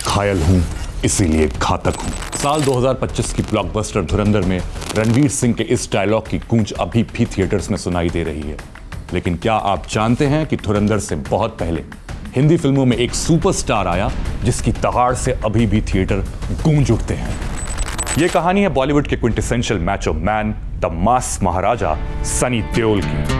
घायल हूं इसीलिए घातक हूं। साल 2025 की ब्लॉकबस्टर धुरंधर में रणवीर सिंह के इस डायलॉग की गूंज अभी भी थिएटर्स में सुनाई दे रही है। लेकिन क्या आप जानते हैं कि धुरंधर से बहुत पहले हिंदी फिल्मों में एक सुपरस्टार आया जिसकी दहाड़ से अभी भी थिएटर गूंज उठते हैं। यह कहानी है बॉलीवुड के quintessential macho man, the mass Maharaja Sunny Deol की।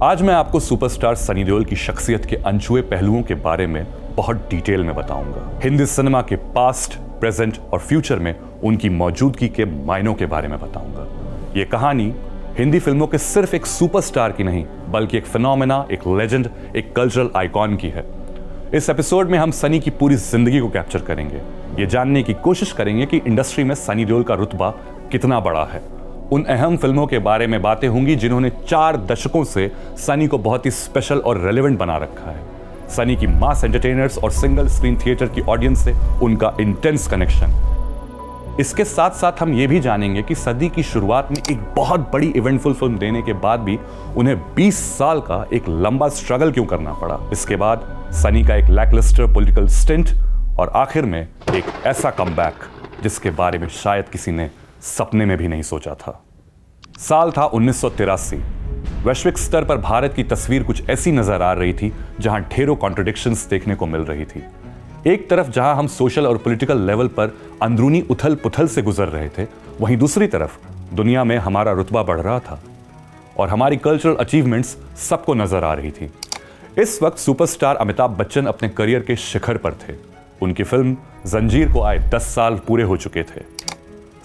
आज मैं आपको सुपरस्टार सनी देओल की शख्सियत के अनछुए पहलुओं के बारे में बहुत डिटेल में बताऊंगा। हिंदी सिनेमा के पास्ट, प्रेजेंट और फ्यूचर में उनकी मौजूदगी के मायनों के बारे में बताऊंगा। ये कहानी हिंदी फिल्मों के सिर्फ एक सुपरस्टार की नहीं, बल्कि एक फिनोमेना, एक लेजेंड, एक कल्चरल आइकॉन की है। इस एपिसोड में हम सनी की पूरी जिंदगी को कैप्चर करेंगे। ये जानने की कोशिश करेंगे कि इंडस्ट्री में सनी देओल का रुतबा कितना बड़ा है। उन अहम फिल्मों के बारे में बातें होंगी जिन्होंने 4 दशकों से सनी को बहुत ही स्पेशल और रेलेवेंट बना रखा है। सनी की मास एंटरटेनर्स और सिंगल स्क्रीन थिएटर की ऑडियंस से उनका इंटेंस कनेक्शन। इसके साथ साथ हम ये भी जानेंगे कि सदी की शुरुआत में एक बहुत बड़ी इवेंटफुल फिल्म देने के बाद भी उन्हें 20 साल का एक लंबा स्ट्रगल क्यों करना पड़ा। इसके बाद सनी का एक लैकलस्टर पॉलिटिकल स्टिंट और आखिर में एक ऐसा कमबैक जिसके बारे में शायद किसी ने सपने में भी नहीं सोचा था। साल था 1983। वैश्विक स्तर पर भारत की तस्वीर कुछ ऐसी नजर आ रही थी जहां ढेरों कॉन्ट्रडिक्शंस देखने को मिल रही थी। एक तरफ जहां हम सोशल और पॉलिटिकल लेवल पर अंदरूनी उथल पुथल से गुजर रहे थे, वहीं दूसरी तरफ दुनिया में हमारा रुतबा बढ़ रहा था और हमारी कल्चरल अचीवमेंट्स सबको नजर आ रही थी। इस वक्त सुपरस्टार अमिताभ बच्चन अपने करियर के शिखर पर थे। उनकी फिल्म जंजीर को आए 10 साल पूरे हो चुके थे।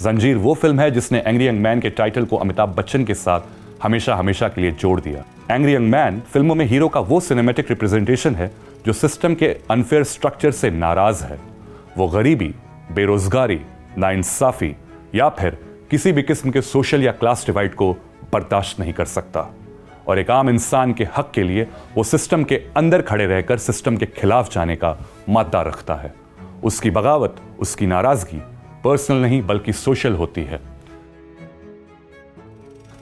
जंजीर वो फिल्म है जिसने एंग्री यंग मैन के टाइटल को अमिताभ बच्चन के साथ हमेशा हमेशा के लिए जोड़ दिया। एंग्री यंग मैन फिल्मों में हीरो का वो सिनेमैटिक रिप्रेजेंटेशन है जो सिस्टम के अनफेयर स्ट्रक्चर से नाराज है। वो गरीबी, बेरोजगारी, नाइंसाफी या फिर किसी भी किस्म के सोशल या क्लास डिवाइड को बर्दाश्त नहीं कर सकता और एक आम इंसान के हक के लिए वो सिस्टम के अंदर खड़े रहकर सिस्टम के खिलाफ जाने का मादा रखता है। उसकी बगावत, उसकी नाराजगी पर्सनल नहीं बल्कि सोशल होती है।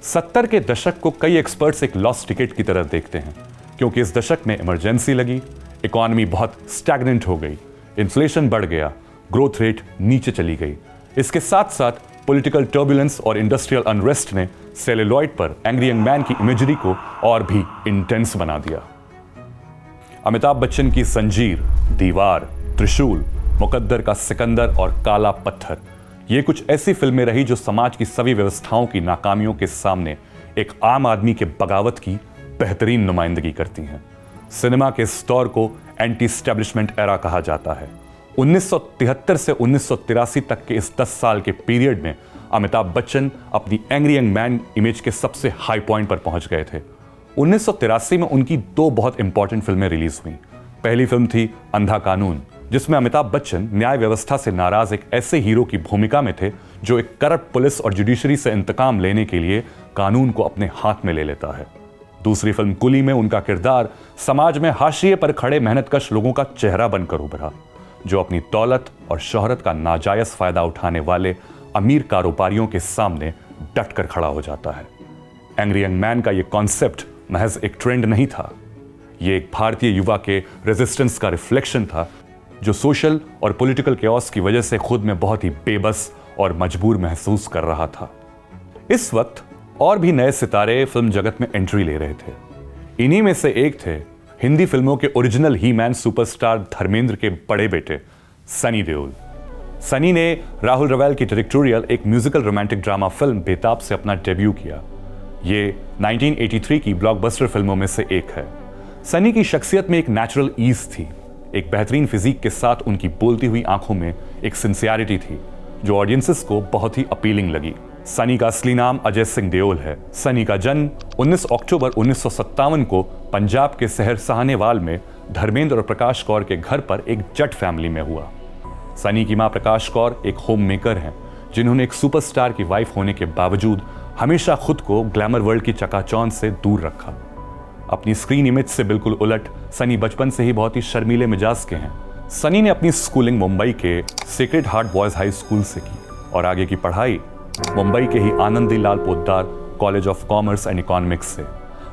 70 के दशक को कई एक्सपर्ट्स एक लॉस्ट टिकट की तरह देखते हैं क्योंकि इस दशक में इमरजेंसी लगी, इकोनॉमी बहुत स्टैग्नेंट हो गई, इन्फ्लेशन बढ़ गया, ग्रोथ रेट नीचे चली गई। इसके साथ साथ पॉलिटिकल टर्बुलेंस और इंडस्ट्रियल अनरेस्ट ने सेलुलॉइड पर एंग्री यंग मैन की इमेजरी को और भी इंटेंस बना दिया। अमिताभ बच्चन की जंजीर, दीवार, त्रिशूल, मुकद्दर का सिकंदर और काला पत्थर, ये कुछ ऐसी फिल्में रही जो समाज की सभी व्यवस्थाओं की नाकामियों के सामने एक आम आदमी के बगावत की बेहतरीन नुमाइंदगी करती हैं। सिनेमा के इस दौर को एंटी एस्टैब्लिशमेंट एरा कहा जाता है। 1973 से 1983 तक के इस 10 साल के पीरियड में अमिताभ बच्चन अपनी एंग्री यंग मैन इमेज के सबसे हाई पॉइंट पर पहुंच गए थे। 1983 में उनकी 2 बहुत इंपॉर्टेंट फिल्में रिलीज हुई। पहली फिल्म थी अंधा कानून, जिसमें अमिताभ बच्चन न्याय व्यवस्था से नाराज एक ऐसे हीरो की भूमिका में थे जो एक करप्ट पुलिस और जुडिशरी से इंतकाम लेने के लिए कानून को अपने हाथ में ले लेता है। दूसरी फिल्म कुली में उनका किरदार समाज में हाशिए पर खड़े मेहनतकश लोगों का चेहरा बनकर उभरा, जो अपनी दौलत और शोहरत का नाजायज फायदा उठाने वाले अमीर कारोबारियों के सामने डटकर खड़ा हो जाता है। एंग्री यंग मैन का यह कॉन्सेप्ट महज एक ट्रेंड नहीं था, यह एक भारतीय युवा के रेजिस्टेंस का रिफ्लेक्शन था जो सोशल और पॉलिटिकल केओस की वजह से खुद में बहुत ही बेबस और मजबूर महसूस कर रहा था। इस वक्त और भी नए सितारे फिल्म जगत में एंट्री ले रहे थे। इन्हीं में से एक थे हिंदी फिल्मों के ओरिजिनल ही मैन सुपरस्टार धर्मेंद्र के बड़े बेटे सनी देओल। सनी ने राहुल रवैल की डायरेक्टोरियल एक म्यूजिकल रोमांटिक ड्रामा फिल्म बेताब से अपना डेब्यू किया। ये 1983 की ब्लॉकबस्टर फिल्मों में से एक है। सनी की शख्सियत में एक नेचुरल ईज थी। एक बेहतरीन फिजिक के साथ उनकी बोलती हुई आंखों में एक सिंसियरिटी थी जो ऑडियंसेस को बहुत ही अपीलिंग लगी। सनी का असली नाम अजय सिंह देओल है। सनी का जन्म 19 अक्टूबर 1957 को पंजाब के शहर सहानेवाल में धर्मेंद्र और प्रकाश कौर के घर पर एक जट फैमिली में हुआ। सनी की मां प्रकाश कौर एक होम मेकर हैं जिन्होंने एक सुपरस्टार की वाइफ होने के बावजूद हमेशा खुद को ग्लैमर वर्ल्ड की चकाचौंध से दूर रखा। अपनी स्क्रीन इमेज से बिल्कुल उलट सनी बचपन से ही बहुत ही शर्मीले मिजाज के हैं। सनी ने अपनी स्कूलिंग मुंबई के sacred heart boys high school से की और आगे की पढ़ाई मुंबई के ही Anandilal Poddar college of commerce and economics से।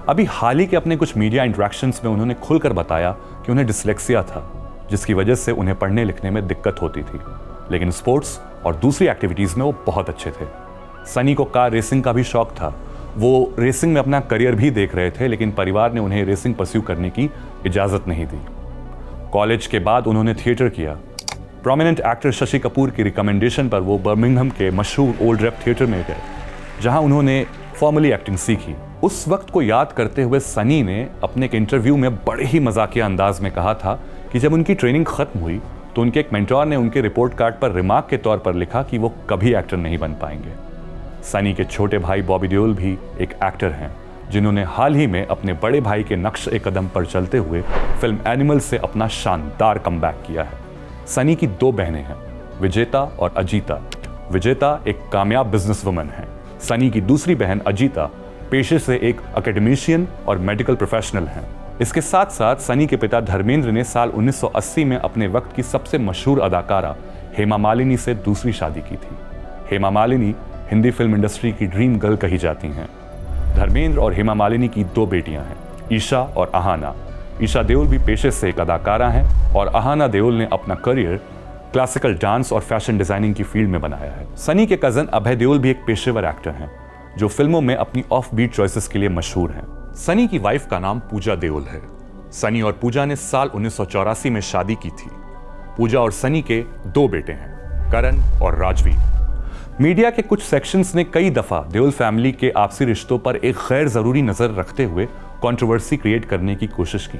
अभी हाल ही के अपने कुछ मीडिया इंटरेक्शंस में उन्होंने खुलकर बताया कि उन्हें डिसलेक्सिया था, जिसकी वजह से उन्हें पढ़ने लिखने में दिक्कत होती थी, लेकिन स्पोर्ट्स और दूसरी एक्टिविटीज़ में वो बहुत अच्छे थे। सनी को कार रेसिंग का भी शौक था। वो रेसिंग में अपना करियर भी देख रहे थे, लेकिन परिवार ने उन्हें रेसिंग परस्यू करने की इजाज़त नहीं दी। कॉलेज के बाद उन्होंने थिएटर किया। प्रोमिनेंट एक्टर शशि कपूर की रिकमेंडेशन पर वो बर्मिंघम के मशहूर ओल्ड रेप थिएटर में गए, जहां उन्होंने फॉर्मली एक्टिंग सीखी। उस वक्त को याद करते हुए सनी ने अपने एक इंटरव्यू में बड़े ही मजाकिया अंदाज में कहा था कि जब उनकी ट्रेनिंग खत्म हुई तो उनके एक मेंटोर ने उनके रिपोर्ट कार्ड पर रिमार्क के तौर पर लिखा कि वो कभी एक्टर नहीं बन पाएंगे। सनी के छोटे भाई बॉबी देओल भी एक एक्टर हैं, जिन्होंने हाल ही में अपने बड़े भाई के नक्श ए कदम पर चलते हुए फिल्म एनिमल से अपना शानदार कमबैक किया है। सनी की 2 बहनें हैं, विजेता और अजीता। विजेता एक कामयाब बिजनेसवुमन है। सनी की दूसरी बहन अजीता पेशे से एक एकेडमिशियन और मेडिकल प्रोफेशनल हैं। इसके साथ साथ सनी के पिता धर्मेंद्र ने साल 1980 में अपने वक्त की सबसे मशहूर अदाकारा हेमा मालिनी से दूसरी शादी की थी। हेमा मालिनी हिंदी फिल्म इंडस्ट्री की ड्रीम गर्ल कही जाती हैं। धर्मेंद्र और हेमा मालिनी की 2 बेटियां हैं, ईशा और आहाना। ईशा देओल भी पेशे से एक अदाकारा हैं और आहाना देओल ने अपना करियर क्लासिकल डांस और फैशन डिजाइनिंग की फील्ड में बनाया है। सनी के कजन अभय देओल भी एक पेशेवर एक्टर हैं, जो फिल्मों में अपनी ऑफ बीट चॉइसेस के लिए मशहूर हैं। सनी की वाइफ का नाम पूजा देओल है। सनी और पूजा ने साल 1984 में शादी की थी। पूजा और सनी के 2 बेटे हैं, करण और राजवीर। मीडिया के कुछ सेक्शंस ने कई दफा देओल फैमिली के आपसी रिश्तों पर एक गैर जरूरी नजर रखते हुए कंट्रोवर्सी क्रिएट करने की कोशिश की,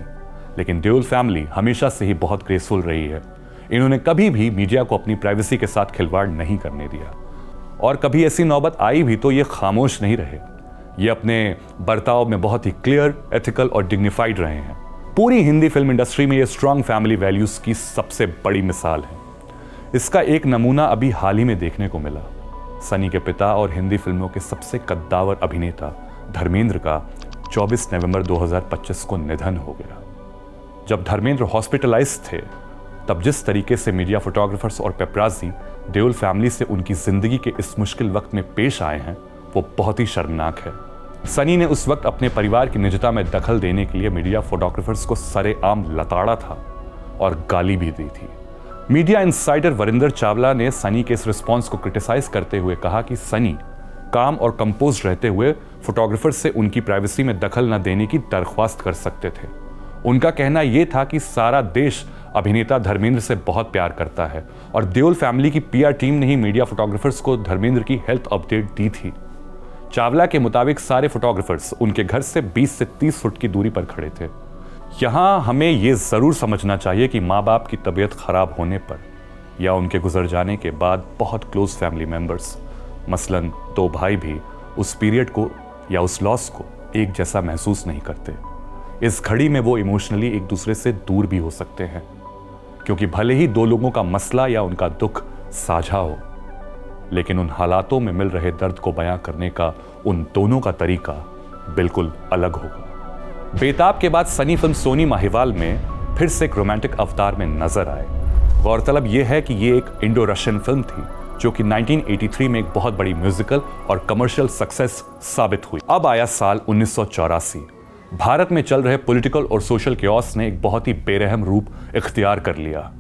लेकिन देओल फैमिली हमेशा से ही बहुत ग्रेसफुल रही है। इन्होंने कभी भी मीडिया को अपनी प्राइवेसी के साथ खिलवाड़ नहीं करने दिया, और कभी ऐसी नौबत आई भी तो ये खामोश नहीं रहे। ये अपने बर्ताव में बहुत ही क्लियर, एथिकल और डिग्निफाइड रहे हैं। पूरी हिंदी फिल्म इंडस्ट्री में ये स्ट्रॉन्ग फैमिली वैल्यूज की सबसे बड़ी मिसाल है। इसका एक नमूना अभी हाल ही में देखने को मिला। सनी के पिता और हिंदी फिल्मों के सबसे कद्दावर अभिनेता धर्मेंद्र का 24 नवंबर 2025 को निधन हो गया। जब धर्मेंद्र हॉस्पिटलाइज थे, तब जिस तरीके से मीडिया फोटोग्राफर्स और पेपराजी देओल फैमिली से उनकी जिंदगी के इस मुश्किल वक्त में पेश आए हैं, वो बहुत ही शर्मनाक है। सनी ने उस वक्त अपने परिवार की निजता में दखल देने के लिए मीडिया फोटोग्राफर्स को सरेआम लताड़ा था और गाली भी दी थी। मीडिया इंसाइडर वरिंदर चावला ने सनी के इस रिस्पॉन्स को क्रिटिसाइज करते हुए कहा कि सनी काम और कंपोज रहते हुए फोटोग्राफर्स से उनकी प्राइवेसी में दखल न देने की दरख्वास्त कर सकते थे। उनका कहना यह था कि सारा देश अभिनेता धर्मेंद्र से बहुत प्यार करता है और देओल फैमिली की पीआर टीम ने ही मीडिया फोटोग्राफर्स को धर्मेंद्र की हेल्थ अपडेट दी थी। चावला के मुताबिक सारे फोटोग्राफर्स उनके घर से 20 से 30 फुट की दूरी पर खड़े थे। यहाँ हमें ये ज़रूर समझना चाहिए कि माँ बाप की तबीयत खराब होने पर या उनके गुजर जाने के बाद बहुत क्लोज फैमिली मेंबर्स, मसलन 2 भाई भी उस पीरियड को या उस लॉस को एक जैसा महसूस नहीं करते। इस घड़ी में वो इमोशनली एक दूसरे से दूर भी हो सकते हैं, क्योंकि भले ही 2 लोगों का मसला या उनका दुख साझा हो, लेकिन उन हालातों में मिल रहे दर्द को बयां करने का उन दोनों का तरीका बिल्कुल अलग होगा। बेताब के बाद सनी फिल्म सोनी माहिवाल में फिर से एक रोमांटिक अवतार में नजर आए। गौरतलब यह है कि ये एक इंडो रशियन फिल्म थी, जो कि 1983 में एक बहुत बड़ी म्यूजिकल और कमर्शियल सक्सेस साबित हुई। अब आया साल 1984। भारत में चल रहे पॉलिटिकल और सोशल केओस ने एक बहुत ही बेरहम रूप इख्तियार कर लिया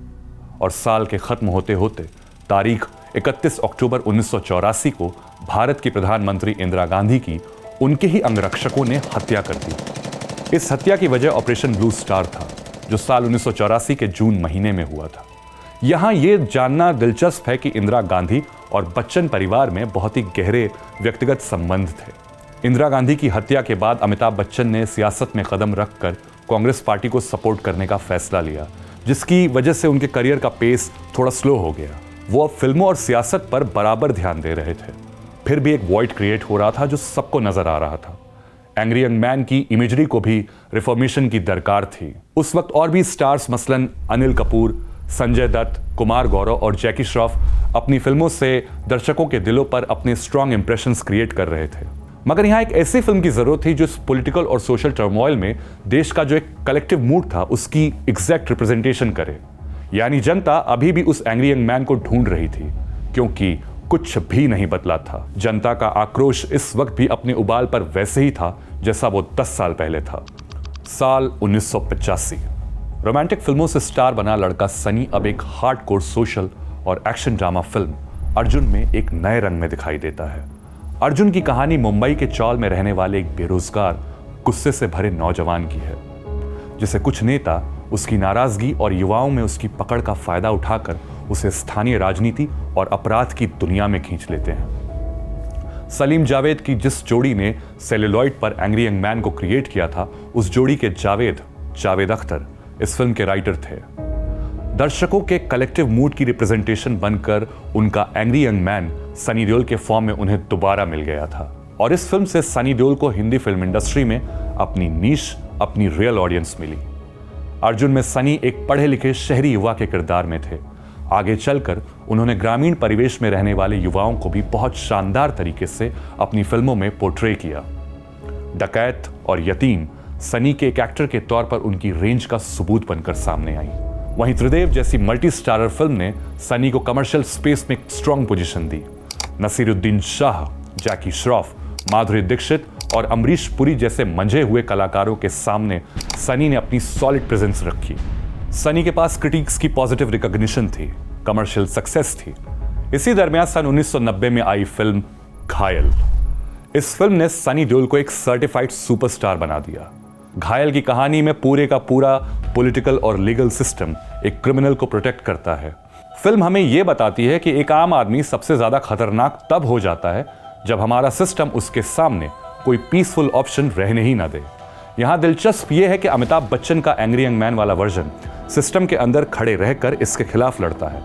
और साल के खत्म होते होते तारीख 31 अक्टूबर 1984 को भारत की प्रधानमंत्री इंदिरा गांधी की उनके ही अंगरक्षकों ने हत्या कर दी। इस हत्या की वजह ऑपरेशन ब्लू स्टार था, जो साल 1984 के जून महीने में हुआ था। यहाँ यह जानना दिलचस्प है कि इंदिरा गांधी और बच्चन परिवार में बहुत ही गहरे व्यक्तिगत संबंध थे। इंदिरा गांधी की हत्या के बाद अमिताभ बच्चन ने सियासत में कदम रखकर कांग्रेस पार्टी को सपोर्ट करने का फैसला लिया, जिसकी वजह से उनके करियर का पेस थोड़ा स्लो हो गया। वो अब फिल्मों और सियासत पर बराबर ध्यान दे रहे थे। फिर भी एक वॉइड क्रिएट हो रहा था जो सबको नजर आ रहा था। एंग्री यंग मैन की इमेजरी को भी रिफॉर्मेशन की दरकार थी। उस वक्त और भी स्टार्स मसलन अनिल कपूर, संजय दत्त, कुमार गौरव और जैकी श्रॉफ अपनी फिल्मों से दर्शकों के दिलों पर अपने स्ट्रॉन्ग इंप्रेशंस क्रिएट कर रहे थे। मगर यहाँ एक ऐसी फिल्म की जरूरत थी जो इस पॉलिटिकल और सोशल टर्मोइल में देश का जो एक कलेक्टिव मूड था उसकी एग्जैक्ट रिप्रेजेंटेशन करे। यानी जनता अभी भी उस एंग्री यंग मैन को ढूंढ रही थी, क्योंकि कुछ भी नहीं बदला था। जनता का आक्रोश इस वक्त भी अपने उबाल पर वैसे ही था जैसा वो 10 साल पहले था। साल 1985। रोमांटिक फिल्मों से स्टार बना लड़का सनी अब एक हार्डकोर सोशल और एक्शन ड्रामा फिल्म अर्जुन में एक नए रंग में दिखाई देता है। अर्जुन की कहानी मुंबई के चौल में रहने वाले एक बेरोजगार, गुस्से से भरे नौजवान की है, जिसे कुछ नेता उसकी नाराजगी और युवाओं में उसकी पकड़ का फायदा उठाकर उसे स्थानीय राजनीति और अपराध की दुनिया में खींच लेते हैं। सलीम जावेद की जिस जोड़ी ने सेलुलॉइड पर एंग्री यंग मैन को क्रिएट किया था, उस जोड़ी के जावेद अख्तर इस फिल्म के राइटर थे। दर्शकों के कलेक्टिव मूड की रिप्रेजेंटेशन बनकर उनका angry young man Sunny Deol के फॉर्म में उन्हें दोबारा मिल गया था, और इस फिल्म से सनी देओल को हिंदी फिल्म इंडस्ट्री में अपनी नीश, अपनी रियल ऑडियंस मिली। अर्जुन में सनी एक पढ़े लिखे शहरी युवा के किरदार में थे। आगे चलकर उन्होंने ग्रामीण परिवेश में रहने वाले युवाओं को भी बहुत शानदार तरीके से अपनी फिल्मों में पोर्ट्रे किया। डकैत और यतीम सनी के एक एक्टर के तौर पर उनकी रेंज का सबूत बनकर सामने आई। वहीं त्रिदेव जैसी मल्टी स्टारर फिल्म ने सनी को कमर्शियल स्पेस में एक स्ट्रॉन्ग पोजीशन दी। नसीरुद्दीन शाह, जैकी श्रॉफ, माधुरी दीक्षित और अमरीश पुरी जैसे मंझे हुए कलाकारों के सामने सनी ने अपनी सॉलिड प्रेजेंस रखी। सनी के पास क्रिटिक्स की पॉजिटिव रिकॉग्निशन थी, कमर्शियल सक्सेस थी। इसी दरमियान सन 1990 में आई फिल्म घायल। इस फिल्म ने सनी देओल को एक सर्टिफाइड सुपरस्टार बना दिया। घायल की कहानी में पूरे का पूरा पॉलिटिकल और लीगल सिस्टम एक क्रिमिनल को प्रोटेक्ट करता है। फिल्म हमें यह बताती है कि एक आम आदमी सबसे ज्यादा खतरनाक तब हो जाता है जब हमारा सिस्टम उसके सामने कोई पीसफुल ऑप्शन रहने ही ना दे। यहां दिलचस्प यह है कि अमिताभ बच्चन का एंग्री यंग मैन वाला वर्जन सिस्टम के अंदर खड़े रहकर इसके खिलाफ लड़ता है,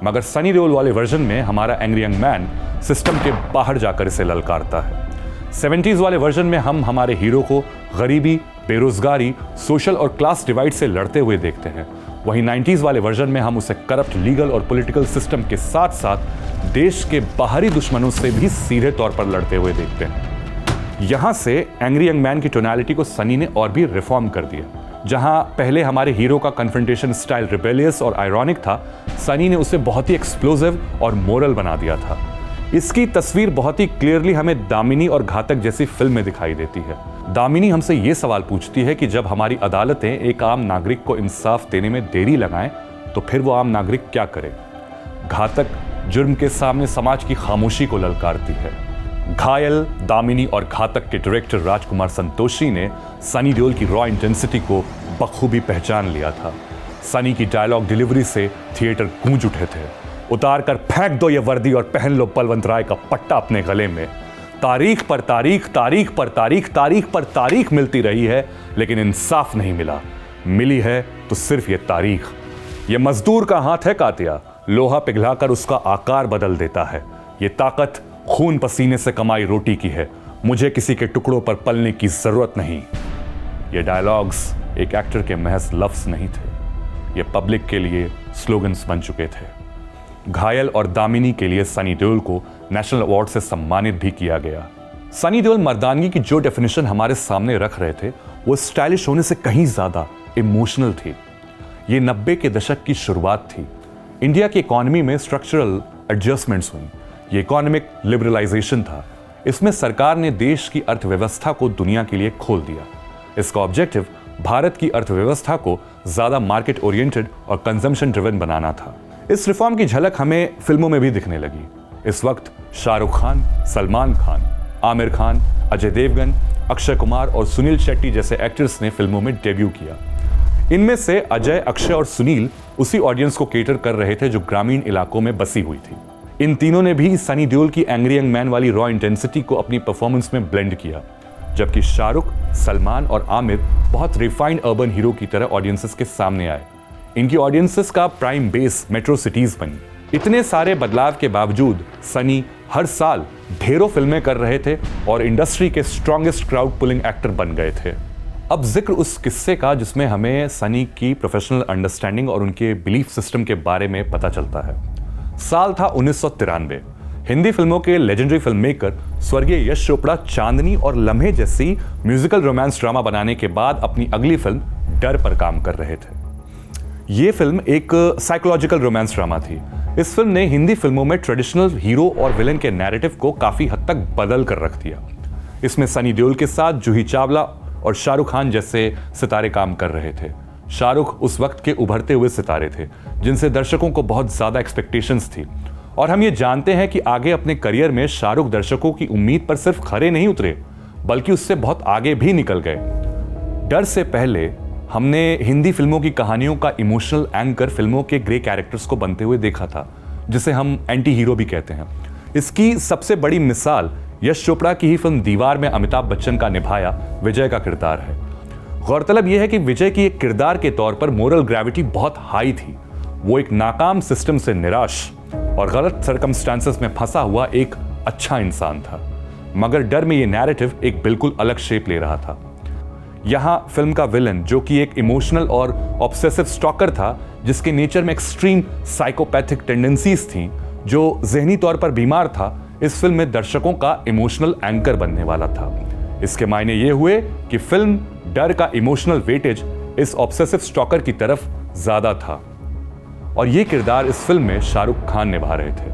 मगर सनी देओल वाले वर्जन में हमारा एंग्री यंग मैन सिस्टम के बाहर जाकर इसे ललकारता है। 70s वाले वर्जन में हम हमारे हीरो को गरीबी, बेरोजगारी, सोशल और क्लास डिवाइड से लड़ते हुए देखते हैं। वहीं 90s वाले वर्जन में हम उसे करप्ट लीगल और पॉलिटिकल सिस्टम के साथ साथ देश के बाहरी दुश्मनों से भी सीधे तौर पर लड़ते हुए देखते हैं। यहां से एंग्री यंग मैन की टोनैलिटी को सनी ने और भी रिफॉर्म कर दिया। जहां पहले हमारे हीरो का कन्फ्रंटेशन स्टाइल रिबेलियस और आयरॉनिक था, सनी ने उसे बहुत ही एक्सप्लोसिव और मोरल बना दिया था। इसकी तस्वीर बहुत ही क्लियरली हमें दामिनी और घातक जैसी फिल्म में दिखाई देती है। दामिनी हमसे ये सवाल पूछती है कि जब हमारी अदालतें एक आम नागरिक को इंसाफ देने में देरी लगाएं, तो फिर वो आम नागरिक क्या करे। घातक जुर्म के सामने समाज की खामोशी को ललकारती है। घायल, दामिनी और घातक के डायरेक्टर राजकुमार संतोषी ने सनी देओल की रॉ इंटेंसिटी को बखूबी पहचान लिया था। सनी की डायलॉग डिलीवरी से थिएटर गूंज उठे थे। उतार कर फेंक दो ये वर्दी और पहन लो बलवंत राय का पट्टा अपने गले में। तारीख पर तारीख, तारीख पर तारीख, तारीख पर तारीख मिलती रही है, लेकिन इंसाफ नहीं मिला। मिली है तो सिर्फ ये तारीख। ये मजदूर का हाथ है कातिया, लोहा पिघलाकर उसका आकार बदल देता है। ये ताकत खून पसीने से कमाई रोटी की है। मुझे किसी के टुकड़ों पर पलने की जरूरत नहीं। ये डायलॉग्स एक एक्टर के महज लफ्ज नहीं थे, ये पब्लिक के लिए स्लोगन्स बन चुके थे। घायल और दामिनी के लिए सनी देओल को नेशनल अवार्ड से सम्मानित भी किया गया। सनी देओल मर्दानगी की जो डेफिनेशन हमारे सामने रख रहे थे, वो स्टाइलिश होने से कहीं ज्यादा इमोशनल थी। ये 90 के दशक की शुरुआत थी। इंडिया की इकोनॉमी में स्ट्रक्चरल एडजस्टमेंट्स हुई। ये इकोनॉमिक लिबरलाइजेशन था। इसमें सरकार ने देश की अर्थव्यवस्था को दुनिया के लिए खोल दिया। इसका ऑब्जेक्टिव भारत की अर्थव्यवस्था को ज्यादा मार्केट ओरिएंटेड और कंजम्पशन ड्रिवन बनाना था। इस रिफॉर्म की झलक हमें फिल्मों में भी दिखने लगी। इस वक्त शाहरुख खान, सलमान खान, आमिर खान, अजय देवगन, अक्षय कुमार और सुनील शेट्टी जैसे एक्टर्स ने फिल्मों में डेब्यू किया। इनमें से अजय, अक्षय और सुनील उसी ऑडियंस को केटर कर रहे थे जो ग्रामीण इलाकों में बसी हुई थी। इन तीनों ने भी सनी देओल की एंग्री यंग मैन वाली रॉ इंटेंसिटी को अपनी परफॉर्मेंस में ब्लेंड किया, जबकि शाहरुख, सलमान और आमिर बहुत रिफाइंड अर्बन हीरो की तरह ऑडियंसेस के सामने आए। इनकी ऑडियंसेस का प्राइम बेस मेट्रो सिटीज बनी। इतने सारे बदलाव के बावजूद सनी हर साल ढेरों फिल्में कर रहे थे और इंडस्ट्री के स्ट्रॉन्गेस्ट क्राउड पुलिंग एक्टर बन गए थे। अब जिक्र उस किस्से का जिसमें हमें सनी की प्रोफेशनल अंडरस्टैंडिंग और उनके बिलीफ सिस्टम के बारे में पता चलता है। साल था 1993। हिंदी फिल्मों के लेजेंडरी फिल्म मेकर स्वर्गीय यश चोपड़ा चांदनी और लम्हे जैसी म्यूजिकल रोमांस ड्रामा बनाने के बाद अपनी अगली फिल्म डर पर काम कर रहे थे। ये फिल्म एक साइकोलॉजिकल रोमांस ड्रामा थी। इस फिल्म ने हिंदी फिल्मों में ट्रेडिशनल हीरो और विलेन के नैरेटिव को काफी हद तक बदल कर रख दिया। इसमें सनी देओल के साथ जूही चावला और शाहरुख खान जैसे सितारे काम कर रहे थे। शाहरुख उस वक्त के उभरते हुए सितारे थे जिनसे दर्शकों को बहुत ज्यादा एक्सपेक्टेशंस थी, और हम ये जानते हैं कि आगे अपने करियर में शाहरुख दर्शकों की उम्मीद पर सिर्फ खरे नहीं उतरे बल्कि उससे बहुत आगे भी निकल गए। डर से पहले हमने हिंदी फिल्मों की कहानियों का इमोशनल एंकर फिल्मों के ग्रे कैरेक्टर्स को बनते हुए देखा था, जिसे हम एंटी हीरो भी कहते हैं। इसकी सबसे बड़ी मिसाल यश चोपड़ा की ही फिल्म दीवार में अमिताभ बच्चन का निभाया विजय का किरदार है। गौरतलब यह है कि विजय की एक किरदार के तौर पर मोरल ग्रेविटी बहुत हाई थी। वो एक नाकाम सिस्टम से निराश और गलत सर्कमस्टांसेस में फंसा हुआ एक अच्छा इंसान था, मगर डर में ये नैरेटिव एक बिल्कुल अलग शेप ले रहा था। यहां फिल्म का विलन, जो कि एक इमोशनल और ऑब्सेसिव स्टॉकर था जिसके नेचर में एक्सट्रीम साइकोपैथिक टेंडेंसीज थी, जो जहनी तौर पर बीमार था, इस फिल्म में दर्शकों का इमोशनल एंकर बनने वाला था। इसके मायने ये हुए कि फिल्म डर का इमोशनल वेटेज इस ऑब्सेसिव स्टॉकर की तरफ ज्यादा था, और ये किरदार इस फिल्म में शाहरुख खान निभा रहे थे।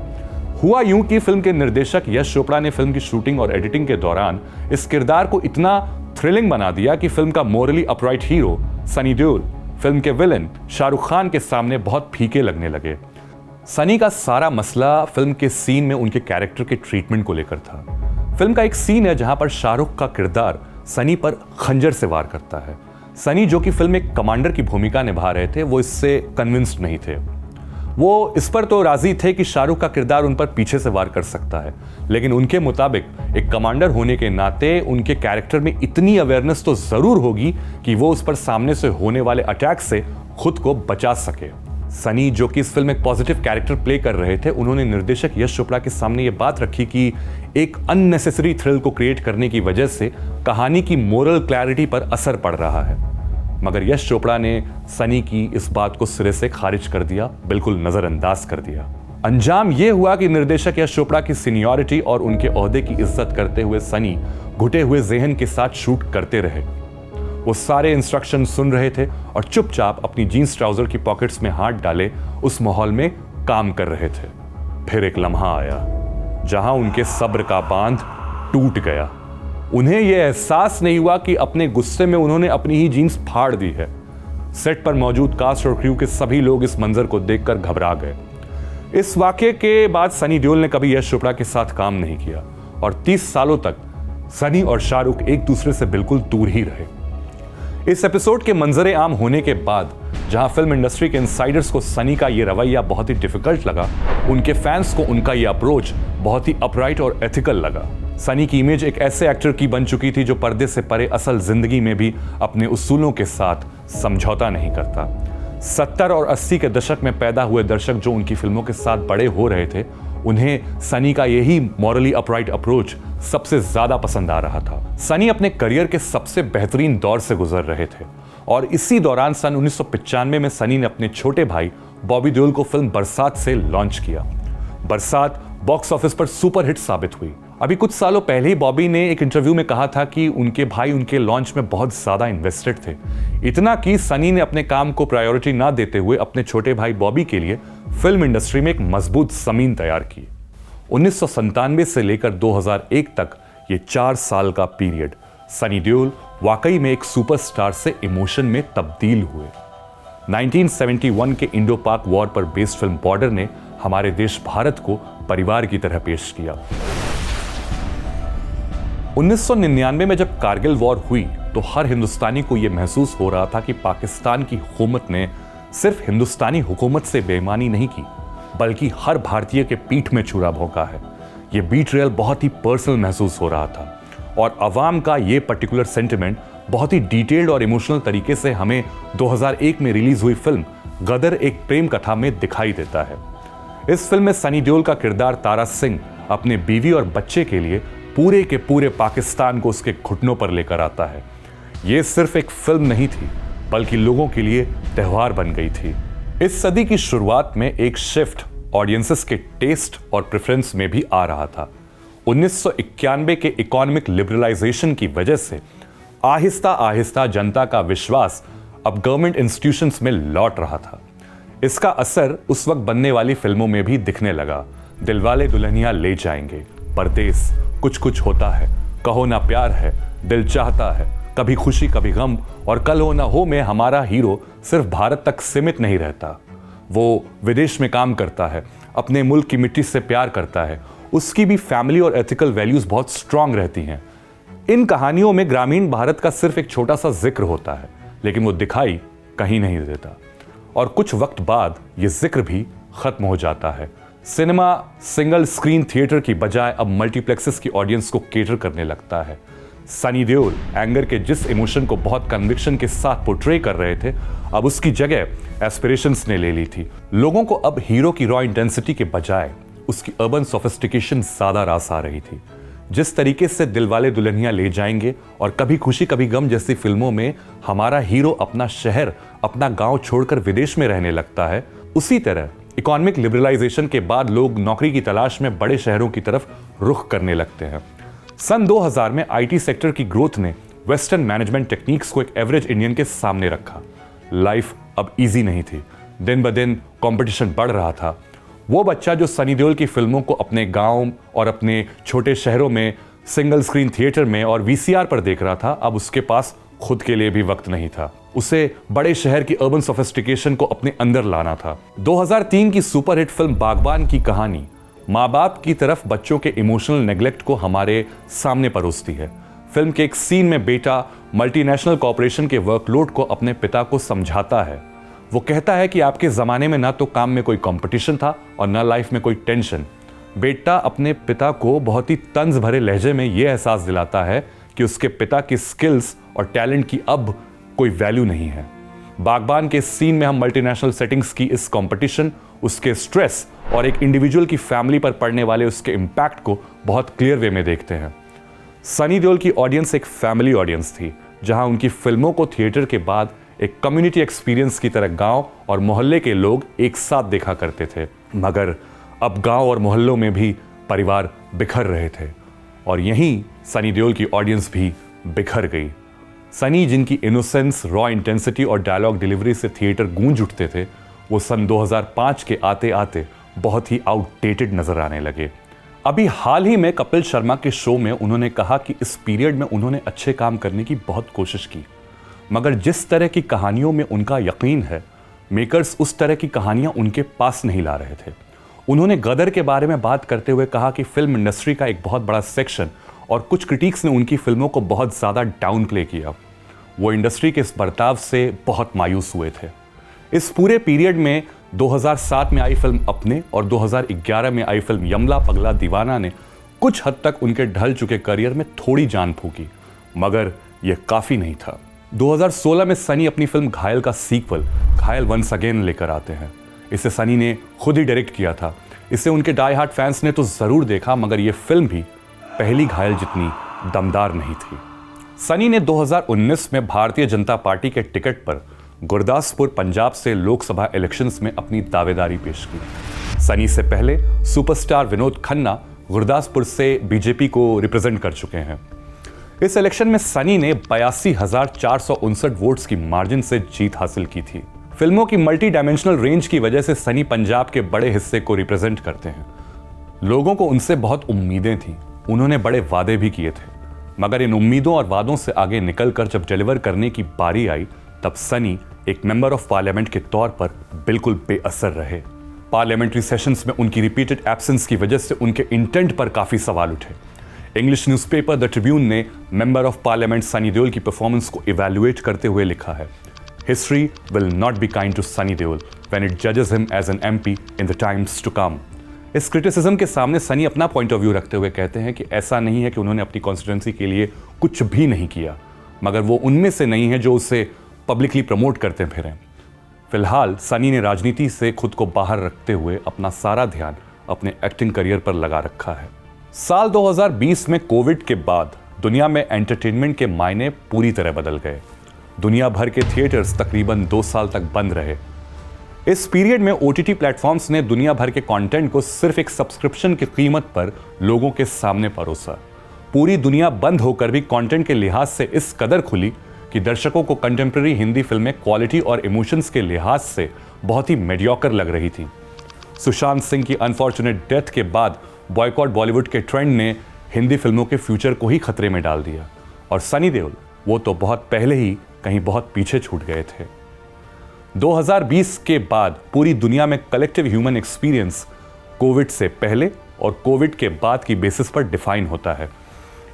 हुआ यूं कि फिल्म के निर्देशक यश चोपड़ा ने फिल्म की शूटिंग और एडिटिंग के दौरान इस किरदार को इतना थ्रिलिंग बना दिया कि फिल्म का morally upright hero Sunny Deol film के विलन शाहरुख खान के सामने बहुत फीके लगने लगे। सनी का सारा मसला फिल्म के सीन में उनके कैरेक्टर के ट्रीटमेंट को लेकर था। फिल्म का एक सीन है जहां पर शाहरुख का किरदार सनी पर खंजर से वार करता है। सनी, जो कि फिल्म में कमांडर की भूमिका निभा रहे थे, वो इससे कन्विंस्ड नहीं थे। वो इस पर तो राजी थे कि शाहरुख का किरदार उन पर पीछे से वार कर सकता है, लेकिन उनके मुताबिक एक कमांडर होने के नाते उनके कैरेक्टर में इतनी अवेयरनेस तो जरूर होगी कि वो उस पर सामने से होने वाले अटैक से खुद को बचा सके। सनी, जो कि इस फिल्म में पॉजिटिव कैरेक्टर प्ले कर रहे थे, उन्होंने निर्देशक यश चोपड़ा के सामने ये बात रखी कि एक अननेसेसरी थ्रिल को क्रिएट करने की वजह से कहानी की मोरल क्लैरिटी पर असर पड़ रहा है। मगर यश चोपड़ा ने सनी की इस बात को सिरे से खारिज कर दिया, बिल्कुल नजरअंदाज कर दिया। अंजाम यह हुआ कि निर्देशक यश चोपड़ा की सीनियरिटी और उनके ओहदे की इज्जत करते हुए सनी घुटे हुए ज़हन के साथ शूट करते रहे। वो सारे इंस्ट्रक्शन सुन रहे थे और चुपचाप अपनी जीन्स ट्राउजर की पॉकेट्स में हाथ डाले उस माहौल में काम कर रहे थे। फिर एक लम्हा आया जहां उनके सब्र का बांध टूट गया। उन्हें यह एहसास नहीं हुआ कि अपने गुस्से में उन्होंने अपनी ही जीन्स फाड़ दी है। सेट पर मौजूद कास्ट और क्रू के सभी लोग इस मंजर को देखकर घबरा गए। इस वाकये के बाद सनी देओल ने कभी यश चोपड़ा के साथ काम नहीं किया और 30 सालों तक सनी और शाहरुख एक दूसरे से बिल्कुल दूर ही रहे। इस एपिसोड के मंजरे आम होने के बाद जहां फिल्म इंडस्ट्री के इनसाइडर्स को सनी का ये रवैया बहुत ही डिफिकल्ट लगा, उनके फैंस को उनका ये अप्रोच बहुत ही अपराइट और एथिकल लगा। सनी की इमेज एक ऐसे एक्टर की बन चुकी थी जो पर्दे से परे असल जिंदगी में भी अपने उसूलों के साथ समझौता नहीं करता। 70 और 80 के दशक में पैदा हुए दर्शक जो उनकी फिल्मों के साथ बड़े हो रहे थे, उन्हें सनी का यही मॉरली अपराइट अप्रोच सबसे ज्यादा पसंद आ रहा था। सनी अपने करियर के सबसे बेहतरीन दौर से गुजर रहे थे और इसी दौरान सन 1995 में सनी ने अपने छोटे भाई बॉबी देओल को फिल्म बरसात से लॉन्च किया। बरसात बॉक्स ऑफिस पर सुपर हिट साबित हुई। अभी कुछ सालों पहले ही बॉबी ने एक इंटरव्यू में कहा था कि उनके भाई उनके लॉन्च में बहुत ज्यादा इन्वेस्टेड थे, इतना कि सनी ने अपने काम को प्रायोरिटी ना देते हुए अपने छोटे भाई बॉबी के लिए फिल्म इंडस्ट्री में एक मजबूत जमीन तैयार की। 1997 से लेकर 2001 तक ये 4 साल का पीरियड सनी देओल वाकई में एक सुपरस्टार से इमोशन में तब्दील हुए। 1971 के इंडो पाक वॉर पर बेस्ड फिल्म बॉर्डर ने हमारे देश भारत को परिवार की तरह पेश किया। 1999 में जब कारगिल वॉर हुई तो हर हिंदुस्तानी को यह महसूस हो रहा था कि पाकिस्तान की हुकूमत ने सिर्फ हिंदुस्तानी हुकूमत से बेईमानी नहीं की, बल्कि हर भारतीय के पीठ में छुरा भोंका है। यह बीट्रेयल बहुत ही पर्सनल महसूस हो रहा था और अवाम का यह पर्टिकुलर सेंटिमेंट बहुत ही डिटेल्ड और इमोशनल तरीके से हमें 2001 में रिलीज हुई फिल्म गदर एक प्रेम कथा में दिखाई देता है। इस फिल्म में सनी देओल का किरदार तारा सिंह अपने बीवी और बच्चे के लिए पूरे के पूरे पाकिस्तान को उसके घुटनों पर लेकर आता है। यह सिर्फ एक फिल्म नहीं थी, बल्कि लोगों के लिए त्योहार बन गई थी। इस सदी की शुरुआत में एक शिफ्ट ऑडियंसेस के टेस्ट और प्रेफरेंस में भी आ रहा था। 1991 के इकोनॉमिक लिबरलाइजेशन की वजह से आहिस्ता आहिस्ता जनता का विश्वास अब गवर्नमेंट इंस्टीट्यूशंस में लौट रहा था। इसका असर उस वक्त बनने वाली फिल्मों में भी दिखने लगा। दिलवाले दुल्हनिया ले जाएंगे, परदेस, कुछ कुछ होता है, कहो ना प्यार है, दिल चाहता है, कभी खुशी कभी गम और कल हो ना हो में हमारा हीरो सिर्फ भारत तक सीमित नहीं रहता। वो विदेश में काम करता है, अपने मुल्क की मिट्टी से प्यार करता है, उसकी भी फैमिली और एथिकल वैल्यूज बहुत स्ट्रांग रहती हैं। इन कहानियों में ग्रामीण भारत का सिर्फ एक छोटा सा जिक्र होता है, लेकिन वो दिखाई कहीं नहीं देता और कुछ वक्त बाद ये जिक्र भी खत्म हो जाता है। सिनेमा सिंगल स्क्रीन थिएटर की बजाय अब मल्टीप्लेक्सेस की ऑडियंस को केटर करने लगता है। सनी देओल एंगर के जिस इमोशन को बहुत कन्विक्शन के साथ पोर्ट्रे कर रहे थे, अब उसकी जगह एस्पिरेशंस ने ले ली थी। लोगों को अब हीरो की रॉ इंटेंसिटी के बजाय उसकी अर्बन सोफिस्टिकेशन ज्यादा रास आ रही थी। जिस तरीके से दिलवाले दुल्हनिया ले जाएंगे और कभी खुशी कभी गम जैसी फिल्मों में हमारा हीरो अपना शहर, अपना गांव छोड़कर विदेश में रहने लगता है, उसी तरह इकोनॉमिक लिबरलाइजेशन के बाद लोग नौकरी की तलाश में बड़े शहरों की तरफ रुख करने लगते हैं। सन 2000 में आईटी सेक्टर की ग्रोथ ने वेस्टर्न मैनेजमेंट टेक्निक्स को एक एवरेज इंडियन के सामने रखा। लाइफ अब इजी नहीं थी, दिन ब दिन कंपटीशन बढ़ रहा था। वो बच्चा जो सनी देओल की फिल्मों को अपने गांव और अपने छोटे शहरों में सिंगल स्क्रीन थिएटर में और वीसीआर पर देख रहा था, अब उसके पास खुद के लिए भी वक्त नहीं था। उसे बड़े शहर की अर्बन सोफिस्टिकेशन को अपने अंदर लाना था। 2003 की सुपरहिट फिल्म बागबान की कहानी माँ बाप की तरफ बच्चों के इमोशनल नेग्लेक्ट को हमारे सामने परोसती है। फिल्म के एक सीन में बेटा मल्टीनेशनल कॉर्पोरेशन के वर्कलोड को अपने पिता को समझाता है। वो कहता है कि आपके ज़माने में ना तो काम में कोई कंपटीशन था और ना लाइफ में कोई टेंशन। बेटा अपने पिता को बहुत ही तंज भरे लहजे में ये एहसास दिलाता है कि उसके पिता की स्किल्स और टैलेंट की अब कोई वैल्यू नहीं है। बागबान के सीन में हम मल्टीनेशनल सेटिंग्स की इस कंपटीशन, उसके स्ट्रेस और एक इंडिविजुअल की फैमिली पर पड़ने वाले उसके इम्पैक्ट को बहुत क्लियर वे में देखते हैं। सनी देओल की ऑडियंस एक फैमिली ऑडियंस थी, जहां उनकी फिल्मों को थिएटर के बाद एक कम्युनिटी एक्सपीरियंस की तरह गांव और मोहल्ले के लोग एक साथ देखा करते थे। मगर अब गांव और मोहल्लों में भी परिवार बिखर रहे थे और यहीं सनी देओल की ऑडियंस भी बिखर गई। सनी, जिनकी इनोसेंस, रॉ इंटेंसिटी और डायलॉग डिलीवरी से थिएटर गूंज उठते थे, वो सन 2005 के आते आते बहुत ही आउटडेटेड नजर आने लगे। अभी हाल ही में कपिल शर्मा के शो में उन्होंने कहा कि इस पीरियड में उन्होंने अच्छे काम करने की बहुत कोशिश की, मगर जिस तरह की कहानियों में उनका यकीन है, मेकर्स उस तरह की कहानियां उनके पास नहीं ला रहे थे। उन्होंने गदर के बारे में बात करते हुए कहा कि फिल्म इंडस्ट्री का एक बहुत बड़ा सेक्शन और कुछ क्रिटिक्स ने उनकी फिल्मों को बहुत ज़्यादा डाउन प्ले किया। वो इंडस्ट्री के इस बर्ताव से बहुत मायूस हुए थे। इस पूरे पीरियड में 2007 में आई फिल्म अपने और 2011 में आई फिल्म यमला पगला दीवाना ने कुछ हद तक उनके ढल चुके करियर में थोड़ी जान फूकी, मगर यह काफ़ी नहीं था। 2016 में सनी अपनी फिल्म घायल का सीक्वल घायल वंस अगेन लेकर आते हैं। इसे सनी ने खुद ही डायरेक्ट किया था। इसे उनके डाई हार्ड फैंस ने तो ज़रूर देखा, मगर यह फिल्म भी पहली घायल जितनी दमदार नहीं थी। सनी ने 2019 में भारतीय जनता पार्टी के टिकट पर गुरदासपुर पंजाब से लोकसभा इलेक्शंस में अपनी दावेदारी पेश की। सनी से पहले सुपरस्टार विनोद खन्ना गुरदासपुर से बीजेपी को रिप्रेजेंट कर चुके हैं। इस इलेक्शन में सनी ने 82,459 वोट्स की मार्जिन से जीत हासिल की थी। फिल्मों की मल्टी डायमेंशनल रेंज की वजह से सनी पंजाब के बड़े हिस्से को रिप्रेजेंट करते हैं। लोगों को उनसे बहुत उम्मीदें थीं, उन्होंने बड़े वादे भी किए थे, मगर इन उम्मीदों और वादों से आगे निकलकर जब डिलीवर करने की बारी आई, तब सनी एक मेंबर ऑफ पार्लियामेंट के तौर पर बिल्कुल बेअसर रहे। पार्लियामेंट्री सेशंस में उनकी रिपीटेड एब्सेंस की वजह से उनके इंटेंट पर काफी सवाल उठे। इंग्लिश न्यूज़पेपर द ट्रिब्यून ने member of parliament Sunny Deol की परफॉर्मेंस को इवैल्यूएट करते हुए लिखा है, history will not be kind to Sunny Deol when it जजेस him as an MP in the times to come. इस क्रिटिसिज्म के सामने सनी अपना पॉइंट ऑफ व्यू रखते हुए कहते हैं कि ऐसा नहीं है कि उन्होंने अपनी कॉन्स्टिट्यूंसी के लिए कुछ भी नहीं किया, मगर वो उनमें से नहीं है जो उसे पब्लिकली प्रमोट करते फिरें। फिलहाल सनी ने राजनीति से खुद को बाहर रखते हुए अपना सारा ध्यान अपने एक्टिंग करियर पर लगा रखा है। साल 2020 में कोविड के बाद दुनिया में एंटरटेनमेंट के मायने पूरी तरह बदल गए। दुनिया भर के थिएटर्स तकरीबन 2 साल तक बंद रहे। इस पीरियड में ओटीटी प्लेटफॉर्म्स ने दुनिया भर के कंटेंट को सिर्फ एक सब्सक्रिप्शन की कीमत पर लोगों के सामने परोसा। पूरी दुनिया बंद होकर भी कंटेंट के लिहाज से इस कदर खुली कि दर्शकों को कंटेम्प्रेरी हिंदी फिल्में क्वालिटी और इमोशंस के लिहाज से बहुत ही मेडियोकर लग रही थी। सुशांत सिंह की अनफॉर्चुनेट डेथ के बाद बॉयकॉट बॉलीवुड के ट्रेंड ने हिंदी फिल्मों के फ्यूचर को ही खतरे में डाल दिया और सनी देओल वो तो बहुत पहले ही कहीं बहुत पीछे छूट गए थे। 2020 के बाद पूरी दुनिया में कलेक्टिव ह्यूमन एक्सपीरियंस कोविड से पहले और कोविड के बाद की बेसिस पर डिफाइन होता है।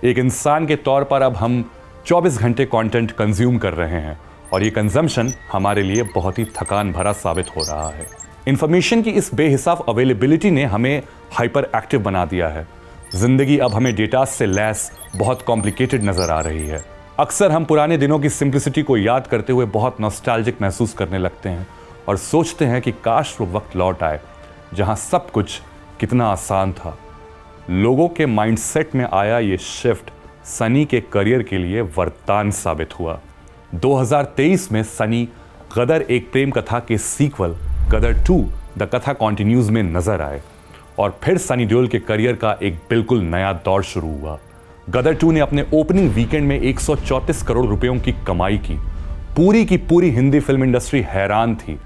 एक इंसान के तौर पर अब हम 24 घंटे कंटेंट कंज्यूम कर रहे हैं और ये कंजम्पशन हमारे लिए बहुत ही थकान भरा साबित हो रहा है। इंफॉर्मेशन की इस बेहिसाब अवेलेबिलिटी ने हमें हाइपर एक्टिव बना दिया है। जिंदगी अब हमें डेटा से लैस बहुत कॉम्प्लिकेटेड नजर आ रही है। अक्सर हम पुराने दिनों की सिंप्लिसिटी को याद करते हुए बहुत नॉस्टैल्जिक महसूस करने लगते हैं और सोचते हैं कि काश वो वक्त लौट आए जहां सब कुछ कितना आसान था। लोगों के माइंडसेट में आया ये शिफ्ट सनी के करियर के लिए वरदान साबित हुआ। 2023 में सनी गदर एक प्रेम कथा के सीक्वल गदर 2 द कथा कॉन्टिन्यूज में नजर आए और फिर सनी देओल के करियर का एक बिल्कुल नया दौर शुरू हुआ। गदर 2 ने अपने ओपनिंग वीकेंड में 134 करोड़ रुपयों की कमाई की। पूरी की पूरी हिंदी फिल्म इंडस्ट्री हैरान थी।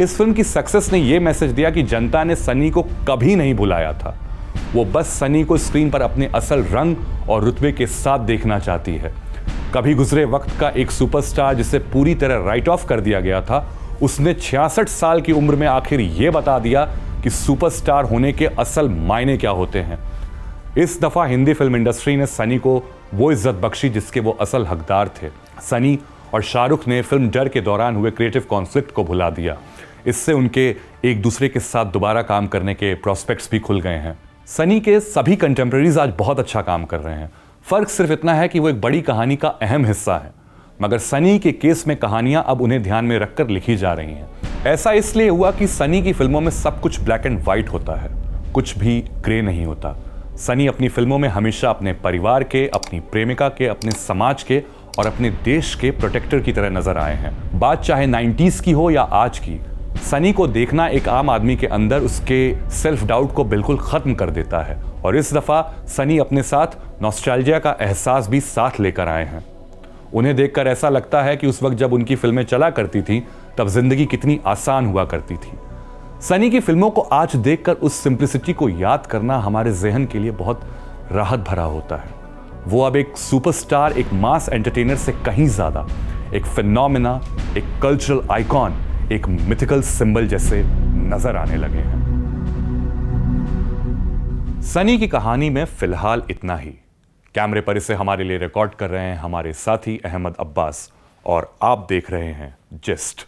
इस फिल्म की सक्सेस ने यह मैसेज दिया कि जनता ने सनी को कभी नहीं भुलाया था। वो बस सनी को स्क्रीन पर अपने असल रंग और रुतबे के साथ देखना चाहती है। कभी गुजरे वक्त का एक सुपरस्टार जिसे पूरी तरह राइट ऑफ कर दिया गया था, उसने 66 साल की उम्र में आखिर ये बता दिया कि सुपरस्टार होने के असल मायने क्या होते हैं। इस दफा हिंदी फिल्म इंडस्ट्री ने सनी को वो इज्जत बख्शी जिसके वो असल हकदार थे। सनी और शाहरुख ने फिल्म डर के दौरान हुए क्रिएटिव कॉन्फ्लिक्ट को भुला दिया। इससे उनके एक दूसरे के साथ दोबारा काम करने के प्रोस्पेक्ट्स भी खुल गए हैं। सनी के सभी कंटेम्प्रेरीज आज बहुत अच्छा काम कर रहे हैं। फर्क सिर्फ इतना है कि वो एक बड़ी कहानी का अहम हिस्सा है, मगर सनी के केस में कहानियां अब उन्हें ध्यान में रखकर लिखी जा रही हैं। ऐसा इसलिए हुआ कि सनी की फिल्मों में सब कुछ ब्लैक एंड व्हाइट होता है, कुछ भी ग्रे नहीं होता। सनी अपनी फिल्मों में हमेशा अपने परिवार के, अपनी प्रेमिका के, अपने समाज के और अपने देश के प्रोटेक्टर की तरह नजर आए हैं। बात चाहे 90s की हो या आज की, सनी को देखना एक आम आदमी के अंदर उसके सेल्फ डाउट को बिल्कुल खत्म कर देता है और इस दफा सनी अपने साथ नॉस्टैल्जिया का एहसास भी साथ लेकर आए हैं। उन्हें देखकर ऐसा लगता है कि उस वक्त जब उनकी फिल्में चला करती थी तब जिंदगी कितनी आसान हुआ करती थी। सनी की फिल्मों को आज देखकर उस सिंप्लिसिटी को याद करना हमारे जहन के लिए बहुत राहत भरा होता है। वो अब एक सुपरस्टार, एक मास एंटरटेनर से कहीं ज्यादा एक फिनोमेना, एक कल्चरल आइकॉन, एक मिथिकल सिंबल जैसे नजर आने लगे हैं। सनी की कहानी में फिलहाल इतना ही। कैमरे पर इसे हमारे लिए रिकॉर्ड कर रहे हैं हमारे साथी अहमद अब्बास और आप देख रहे हैं जिस्ट।